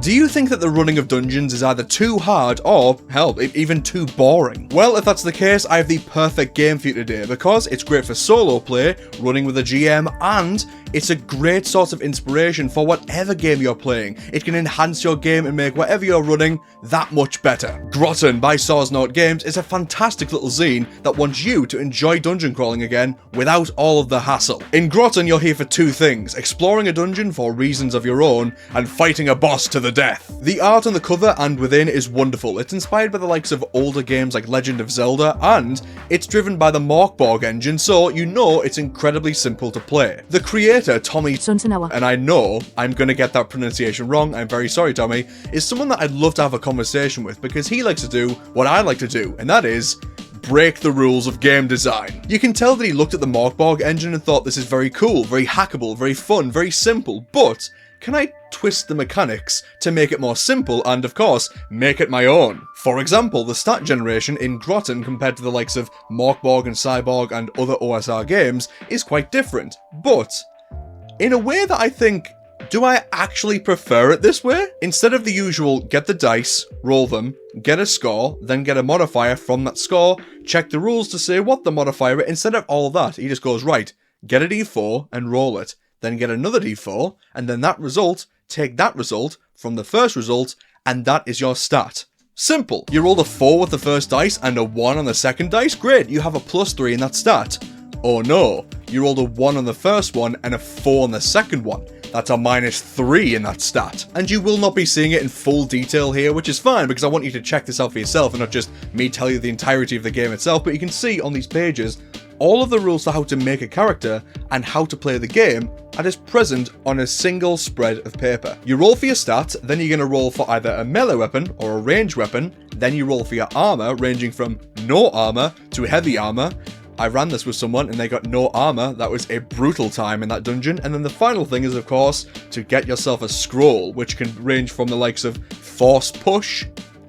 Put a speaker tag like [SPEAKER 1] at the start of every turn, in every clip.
[SPEAKER 1] Do you think that the running of dungeons is either too hard or, hell, even too boring? Well, if that's the case, I have the perfect game for you today, because it's great for solo play, running with a GM, and it's a great source of inspiration for whatever game you're playing. It can enhance your game and make whatever you're running that much better. Grotten by Sunzenaut Games is a fantastic little zine that wants you to enjoy dungeon crawling again without all of the hassle. In Grotten, you're here for two things: exploring a dungeon for reasons of your own, and fighting a boss to the death. The art on the cover and within is wonderful. It's inspired by the likes of older games like Legend of Zelda, and it's driven by the Mork Borg engine, so you know it's incredibly simple to play. The creator, Tommy Sunzenaut, and I know I'm gonna get that pronunciation wrong, I'm very sorry Tommy, is someone that I'd love to have a conversation with, because he likes to do what I like to do, and that is break the rules of game design. You can tell that he looked at the Mork Borg engine and thought, this is very cool, very hackable, very fun, very simple, but can I twist the mechanics to make it more simple and, of course, make it my own? For example, the stat generation in Grotten compared to the likes of Mork Borg and Cyborg and other OSR games is quite different, but in a way that I think, do I actually prefer it this way? Instead of the usual get the dice, roll them, get a score, then get a modifier from that score, check the rules to say what the modifier is, instead of all that, he just goes, right, get a d4 and roll it, then get another d4, and then that result, take that result from the first result, and that is your stat. Simple. You rolled a 4 with the first dice and a 1 on the second dice, great, you have a +3 in that stat. Oh no, you rolled a 1 on the first one and a 4 on the second one. That's a -3 in that stat. And you will not be seeing it in full detail here, which is fine, because I want you to check this out for yourself and not just me tell you the entirety of the game itself, but you can see on these pages all of the rules for how to make a character and how to play the game are just present on a single spread of paper. You roll for your stat, then you're going to roll for either a melee weapon or a ranged weapon, then you roll for your armor, ranging from no armor to heavy armor. I ran this with someone and they got no armor. That was a brutal time in that dungeon. And then the final thing is, of course, to get yourself a scroll, which can range from the likes of Force Push,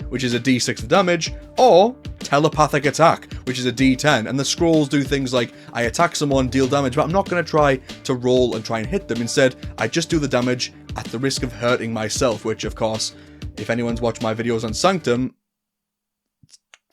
[SPEAKER 1] which is a d6 of damage, or Telepathic Attack, which is a d10. And the scrolls do things like, I attack someone, deal damage, but I'm not going to try to roll and try and hit them. Instead, I just do the damage at the risk of hurting myself, which, of course, if anyone's watched my videos on Sanctum,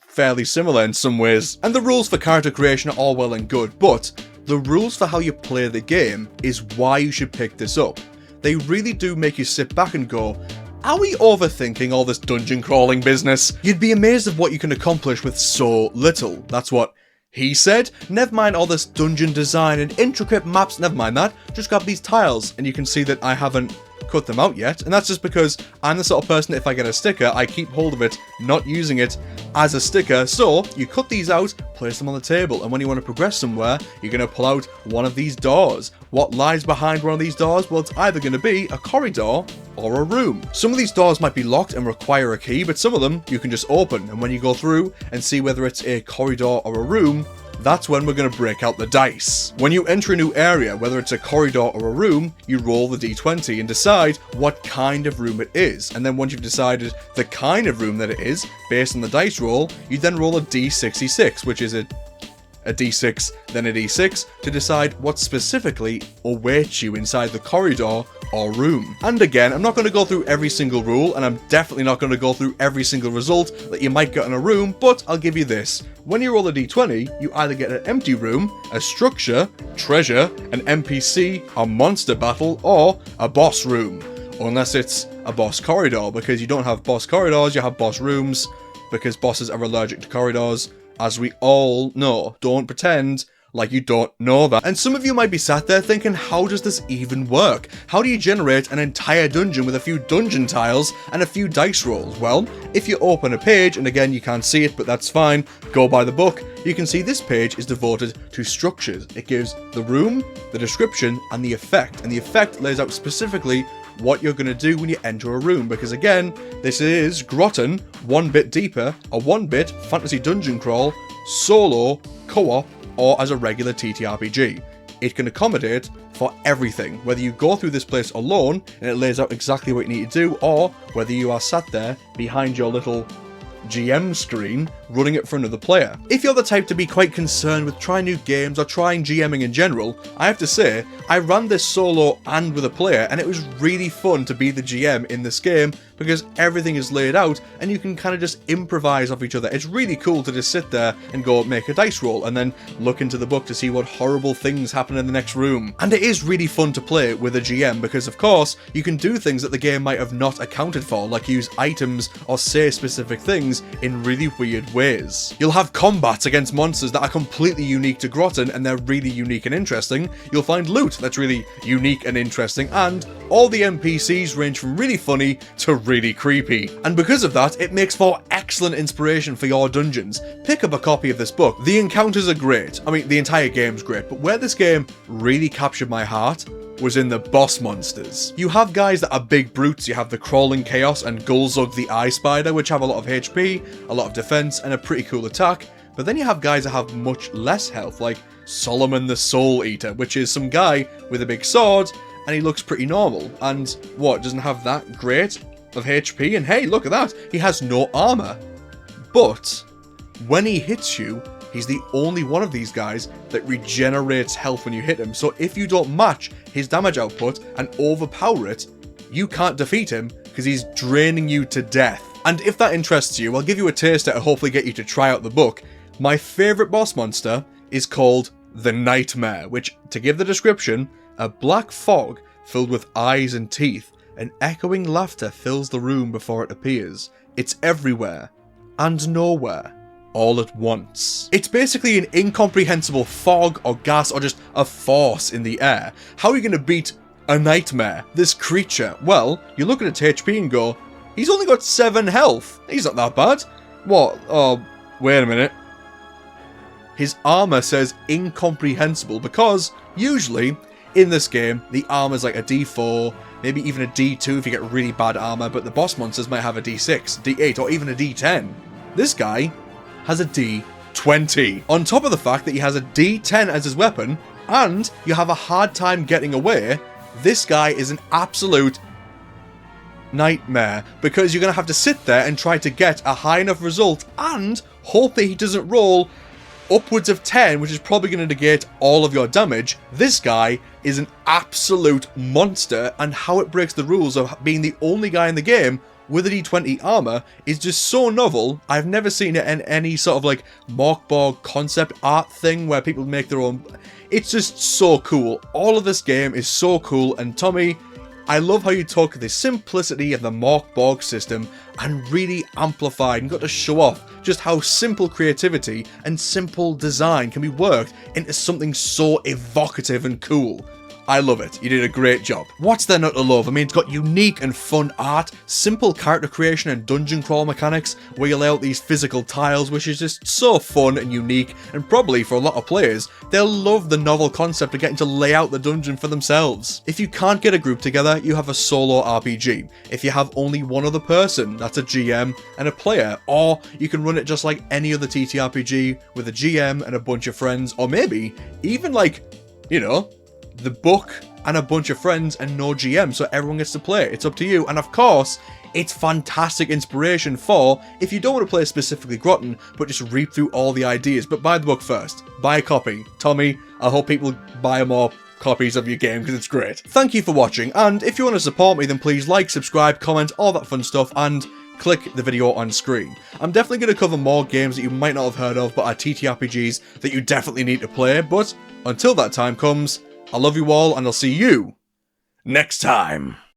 [SPEAKER 1] fairly similar in some ways. And the rules for character creation are all well and good, but the rules for how you play the game is why you should pick this up. They really do make you sit back and go, are we overthinking all this dungeon crawling business? You'd be amazed at what you can accomplish with so little. That's what he said. Never mind all this dungeon design and intricate maps, never mind that. Just grab these tiles, and you can see that I haven't cut them out yet, and that's just because I'm the sort of person, if I get a sticker, I keep hold of it, not using it as a sticker. So you cut these out, place them on the table, and when you want to progress somewhere, you're going to pull out one of these doors. What lies behind one of these doors? Well, it's either going to be a corridor or a room. Some of these doors might be locked and require a key, but some of them you can just open, and when you go through and see whether it's a corridor or a room, that's when we're going to break out the dice. When you enter a new area, whether it's a corridor or a room, you roll the d20 and decide what kind of room it is. And then once you've decided the kind of room that it is, based on the dice roll, you then roll a d66, which is a d6, then a d6, to decide what specifically awaits you inside the corridor or room. And again, I'm not going to go through every single rule, and I'm definitely not going to go through every single result that you might get in a room, but I'll give you this. When you roll a d20, you either get an empty room, a structure, treasure, an NPC, a monster battle, or a boss room. Unless it's a boss corridor, because you don't have boss corridors, you have boss rooms, because bosses are allergic to corridors, as we all know. Don't pretend like you don't know that. And some of you might be sat there thinking, how does this even work? How do you generate an entire dungeon with a few dungeon tiles and a few dice rolls? Well, if you open a page, and again you can't see it, but that's fine, go by the book, you can see this page is devoted to structures. It gives the room, the description, and the effect. And the effect lays out specifically what you're going to do when you enter a room, because again, this is Grotten, 1 bit deeper, a 1-bit fantasy dungeon crawl, solo, co-op, or as a regular TTRPG. It can accommodate for everything, whether you go through this place alone and it lays out exactly what you need to do, or whether you are sat there behind your little GM screen running it for another player. If you're the type to be quite concerned with trying new games or trying GMing in general, I have to say, I ran this solo and with a player, and it was really fun to be the GM in this game because everything is laid out and you can kind of just improvise off each other. It's really cool to just sit there and go make a dice roll and then look into the book to see what horrible things happen in the next room. And it is really fun to play with a GM because, of course, you can do things that the game might have not accounted for, like use items or say specific things in really weird ways. You'll have combats against monsters that are completely unique to Grotten and they're really unique and interesting. You'll find loot that's really unique and interesting, and all the NPCs range from really funny to really creepy. And because of that, it makes for excellent inspiration for your dungeons. Pick up a copy of this book. The encounters are great. I mean, the entire game's great, but where this game really captured my heart was in the boss monsters. You have guys that are big brutes. You have the Crawling Chaos and Gulzug the Eye Spider, which have a lot of HP, a lot of defense, and a pretty cool attack. But then you have guys that have much less health, like Solomon the Soul Eater, which is some guy with a big sword, and he looks pretty normal. And what, doesn't have that great of HP? And hey, look at that, he has no armor. But when he hits you, he's the only one of these guys that regenerates health when you hit him. So if you don't match his damage output and overpower it, you can't defeat him because he's draining you to death. And if that interests you, I'll give you a taster to hopefully get you to try out the book. My favourite boss monster is called the Nightmare, which, to give the description, a black fog filled with eyes and teeth, and echoing laughter fills the room before it appears. It's everywhere and nowhere all at once. It's basically an incomprehensible fog or gas or just a force in the air. How are you going to beat a nightmare? This creature, well, you look at its HP and go, he's only got 7 health. He's not that bad. What? Oh, wait a minute. His armor says incomprehensible because usually in this game the armor's like a D4, maybe even a D2 if you get really bad armor, but the boss monsters might have a D6, D8, or even a D10. This guy has a D20. On top of the fact that he has a D10 as his weapon, and you have a hard time getting away, this guy is an absolute nightmare because you're going to have to sit there and try to get a high enough result and hope that he doesn't roll upwards of 10, which is probably going to negate all of your damage. This guy is an absolute monster, and how it breaks the rules of being the only guy in the game with a D20 armor is just so novel. I've never seen it in any sort of like Mork Borg concept art thing where people make their own. It's just so cool. All of this game is so cool, and Tommy, I love how you took the simplicity of the Mork Borg system and really amplified and got to show off just how simple creativity and simple design can be worked into something so evocative and cool. I love it. You did a great job. What's there not to love? I mean, it's got unique and fun art, simple character creation and dungeon crawl mechanics where you lay out these physical tiles, which is just so fun and unique, and probably for a lot of players, they'll love the novel concept of getting to lay out the dungeon for themselves. If you can't get a group together, you have a solo RPG. If you have only one other person, that's a GM and a player, or you can run it just like any other TTRPG with a GM and a bunch of friends, or maybe even like, you know, the book and a bunch of friends and no GM, so everyone gets to play. It's up to you. And of course, it's fantastic inspiration for if you don't want to play specifically Grotten, but just reap through all the ideas. But buy the book first. Buy a copy. Tommy, I hope people buy more copies of your game because it's great. Thank you for watching, and if you want to support me, then please like, subscribe, comment, all that fun stuff, and click the video on screen. I'm definitely going to cover more games that you might not have heard of, but are TTRPGs that you definitely need to play. But until that time comes, I love you all, and I'll see you next time.